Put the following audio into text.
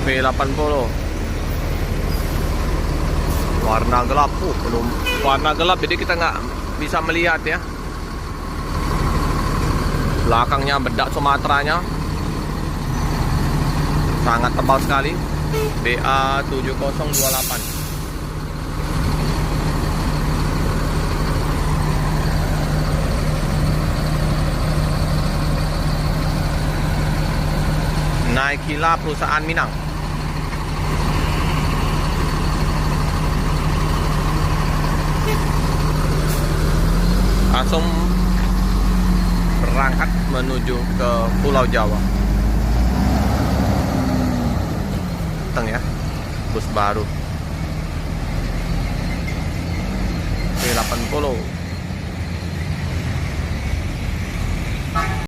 P80 warna gelap. Belum warna gelap jadi kita nggak bisa melihat ya. Belakangnya bedak Sumateranya sangat tebal sekali. BA7028. Naikila perusahaan Minang. Langsung berangkat menuju ke Pulau Jawa. Datang ya, bus baru P80.